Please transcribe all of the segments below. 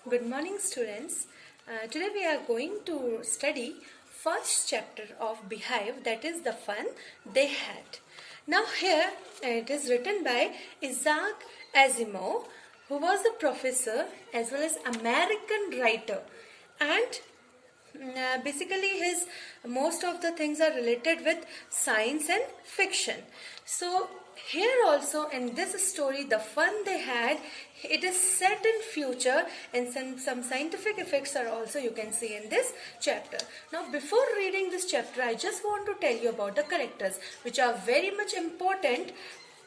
Good morning, students. Today we are going to study first chapter of Behave, that is the fun they had. Now here it is written by Isaac Asimov, who was a professor as well as American writer, and basically his most of the things are related with science and fiction. So here also in this story, the fun they had, it is set in future, and some scientific effects are also you can see in this chapter. Now before reading this chapter, I just want to tell you about the characters, which are very much important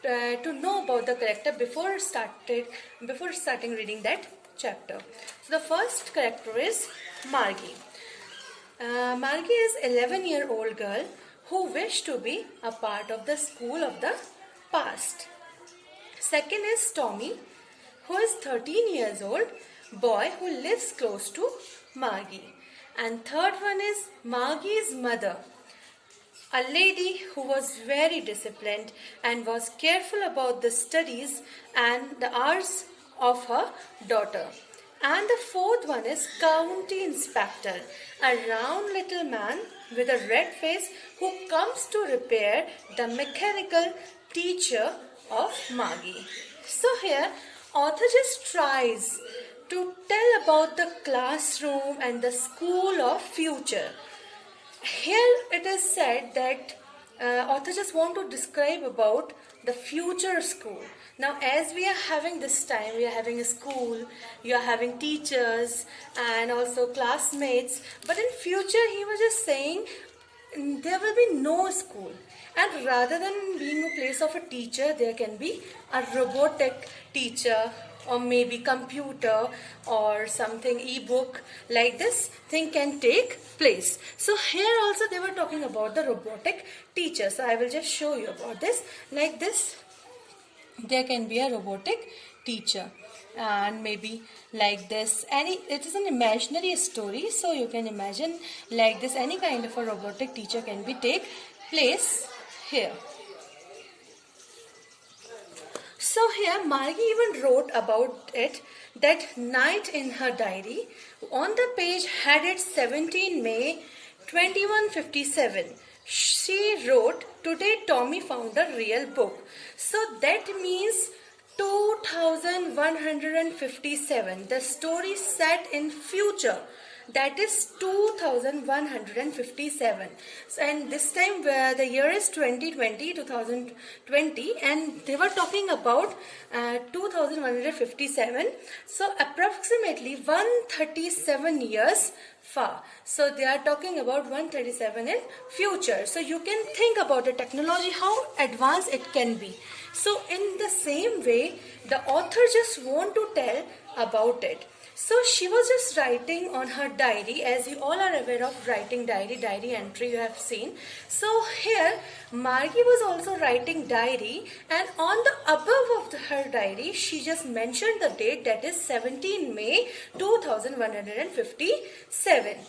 to know about the character before starting reading that chapter. So the first character is Margie. Margie is 11-year-old girl who wished to be a part of the school of the past. Second is Tommy, who is 13 years old, boy who lives close to Margie. And third one is Margie's mother, a lady who was very disciplined and was careful about the studies and the arts of her daughter. And the fourth one is County Inspector, a round little man with a red face who comes to repair the mechanical teacher of Margie. So here, author just tries to tell about the classroom and the school of future. Here it is said that author just want to describe about the future school. Now as we are having this time, we are having a school, you are having teachers and also classmates, but in future he was just saying there will be no school, and rather than being a place of a teacher, there can be a robotic teacher or maybe computer or something e-book, like this thing can take place. So here also they were talking about the robotic teacher. So I will just show you about this. Like this, there can be a robotic teacher, and maybe like this, it is an imaginary story, so you can imagine like this any kind of a robotic teacher can be take place here. So here Margie even wrote about it that night in her diary. On the page headed 17 May 2157, she wrote, "Today Tommy found a real book." So that means 2157. The story set in future. That is 2157. And this time the year is 2020, and they were talking about 2157. So approximately 137 years far. So they are talking about 137 in future. So you can think about the technology, how advanced it can be. So in the same way, the author just want to tell about it. So she was just writing on her diary, as you all are aware of writing diary entry you have seen. So here Margie was also writing diary, and on the above of her diary she just mentioned the date, that is 17 May 2157.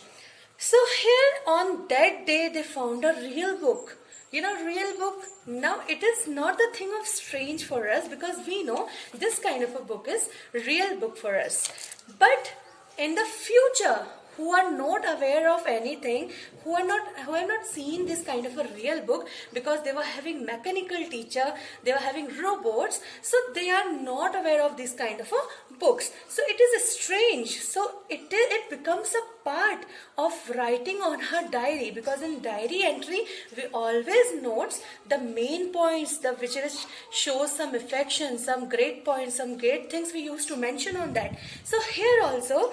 So here on that day they found a real book. You know, real book. Now it is not the thing of strange for us, because we know this kind of a book is real book for us. But in the future, who are not aware of anything, who have not seen this kind of a real book, because they were having mechanical teacher, they were having robots, so they are not aware of this kind of a books. So it is strange. So it becomes a part of writing on her diary, because in diary entry we always notes the main points, which shows some affection, some great points, some great things we used to mention on that. So here also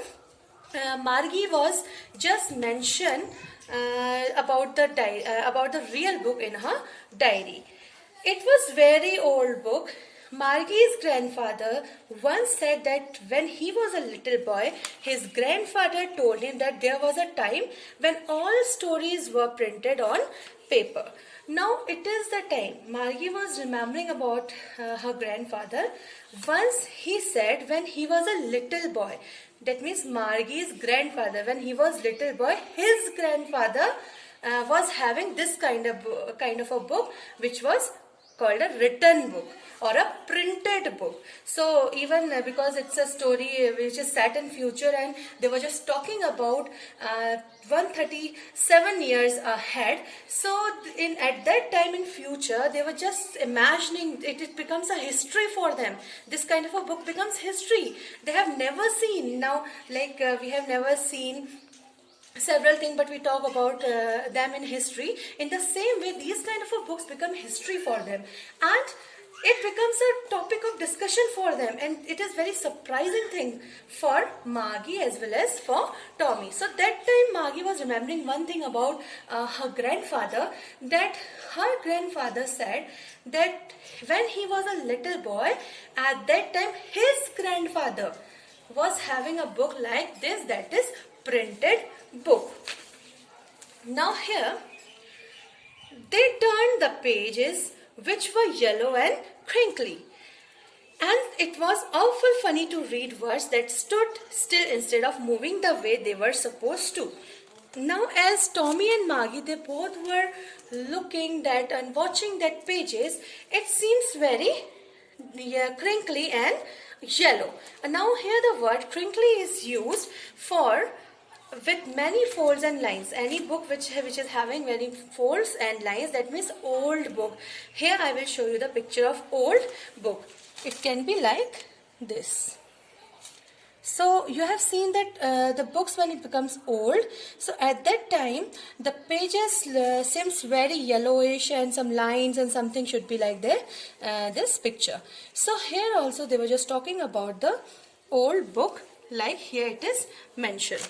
Margie was just mentioned about the real book in her diary. It was very old book. Margie's grandfather once said that when he was a little boy, his grandfather told him that there was a time when all stories were printed on paper. Now it is the time. Margie was remembering about her grandfather. Once he said when he was a little boy. That means Margie's grandfather, when he was little boy, his grandfather was having this kind of a book, which was called a written book or a printed book. So even because it's a story which is set in future, and they were just talking about 137 years ahead. So at that time in future, they were just imagining it becomes a history for them. This kind of a book becomes history. They have never seen. Now, like we have never seen several things, but we talk about them in history. In the same way, these kind of books become history for them, and it becomes a topic of discussion for them, and it is very surprising thing for Margie as well as for Tommy. So that time Margie was remembering one thing about her grandfather, that her grandfather said that when he was a little boy, at that time his grandfather was having a book like this, that is printed book. Now here they turned the pages which were yellow and crinkly, and it was awful funny to read words that stood still instead of moving the way they were supposed to. Now as Tommy and Margie, they both were looking that and watching that pages, it seems very crinkly and yellow. And now here the word crinkly is used for with many folds and lines. Any book which is having many folds and lines, that means old book. Here I will show you the picture of old book. It can be like this. So you have seen that the books, when it becomes old, so at that time the pages seems very yellowish, and some lines and something should be like this picture. So here also they were just talking about the old book, like here it is mentioned.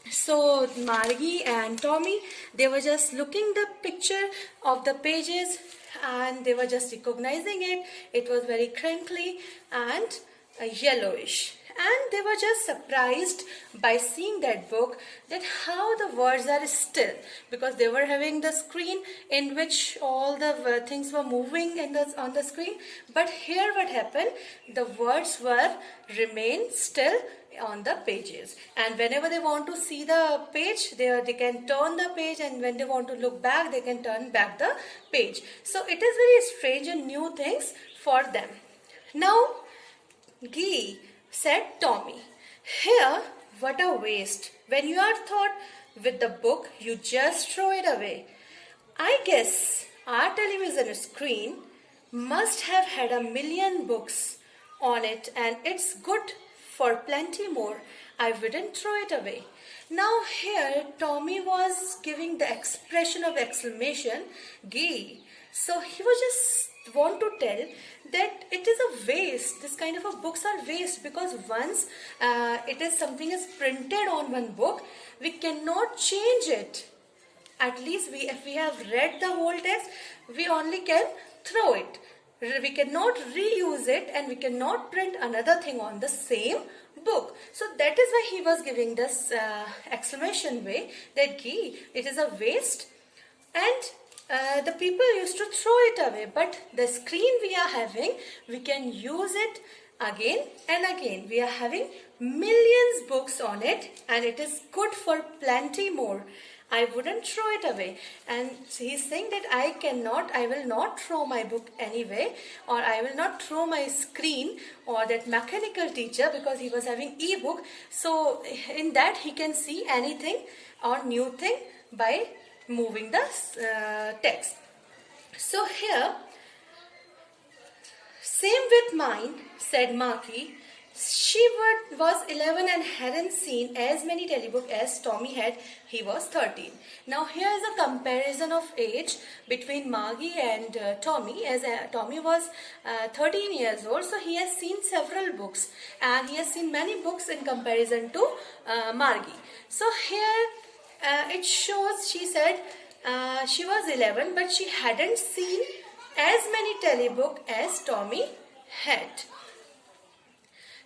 So Margie and Tommy, they were just looking the picture of the pages, and they were just recognizing it. It was very crinkly and yellowish, and they were just surprised by seeing that book, that how the words are still, because they were having the screen in which all the things were moving on the screen. But here what happened, the words were remain still on the pages, and whenever they want to see the page, they can turn the page, and when they want to look back, they can turn back the page. So it is very strange and new things for them. Now Guy said Tommy, "Here, what a waste. When you are thought with the book, you just throw it away. I guess our television screen must have had 1,000,000 books on it, and it's good for plenty more. I wouldn't throw it away." Now here Tommy was giving the expression of exclamation, "Gay." So he was just want to tell that it is a waste. This kind of books are waste, because once it is something is printed on one book, we cannot change it. At least if we have read the whole text, we only can throw it. We cannot reuse it, and we cannot print another thing on the same book. So that is why he was giving this exclamation way, that it is a waste, and the people used to throw it away. But the screen we are having, we can use it again and again. We are having millions books on it, and it is good for plenty more. I wouldn't throw it away. And he's saying that I will not throw my book anyway, or I will not throw my screen or that mechanical teacher, because he was having e-book. So in that he can see anything or new thing by moving the text. So here, "Same with mine," said Margie. She was 11 and hadn't seen as many telebooks as Tommy had. He was 13. Now here is a comparison of age between Margie and Tommy, as Tommy was 13 years old. So he has seen several books, and he has seen many books in comparison to Margie. So here it shows, she said she was 11, but she hadn't seen as many telebooks as Tommy had.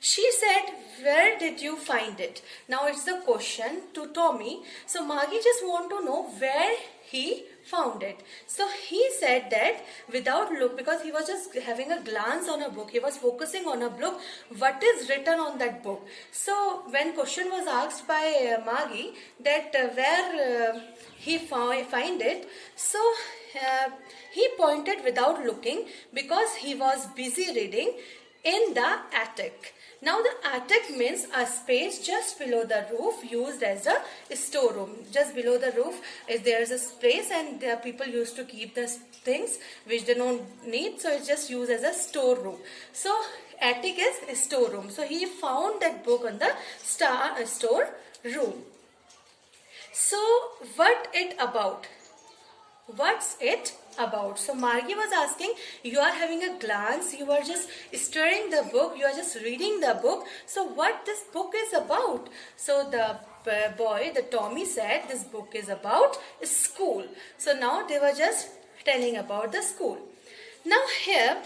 She said, "Where did you find it?" Now it's the question to Tommy. So Margie just want to know where he found it. So he said that without look, because he was just having a glance on a book, he was focusing on a book, what is written on that book. So when question was asked by Maggie that where he find it, so he pointed without looking because he was busy reading in the attic. Now the attic means a space just below the roof used as a storeroom. Just below the roof there is a space, and there people used to keep the things which they don't need, so it's just used as a storeroom. So attic is storeroom. So he found that book on the storeroom. So what it about? What's it about? So Margie was asking, you are having a glance, you are just stirring the book, you are just reading the book. So what this book is about? So the boy, the Tommy, said this book is about school. So now they were just telling about the school. Now here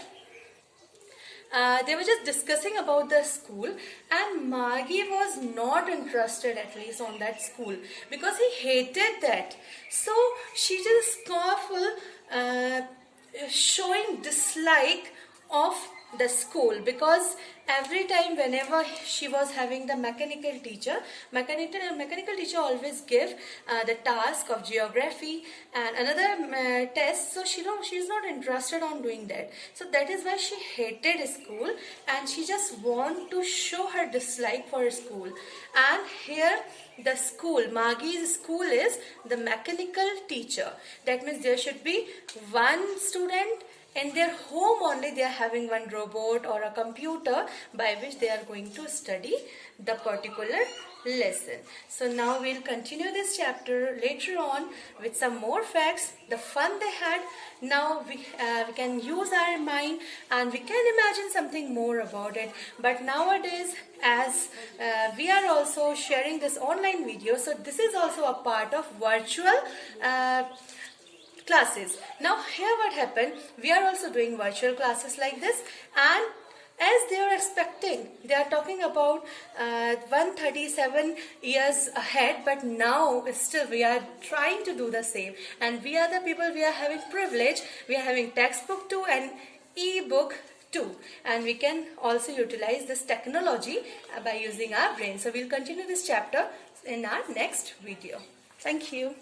they were just discussing about the school, and Margie was not interested, at least, on that school, because he hated that. So she just scornful, showing dislike of the school, because every time whenever she was having the mechanical teacher always give the task of geography and another test, so she's not interested on doing that. So that is why she hated school, and she just want to show her dislike for school. And here the school, Maggie's school, is the mechanical teacher. That means there should be one student. In their home only they are having one robot or a computer by which they are going to study the particular lesson. So now we'll continue this chapter later on with some more facts, the fun they had. Now we can use our mind and we can imagine something more about it. But nowadays, as we are also sharing this online video, so this is also a part of virtual classes. Now here what happened, we are also doing virtual classes like this, and as they are expecting, they are talking about 137 years ahead, but now still we are trying to do the same, and we are the people, we are having privilege, we are having textbook too and e-book too, and we can also utilize this technology by using our brain. So we'll continue this chapter in our next video. Thank you.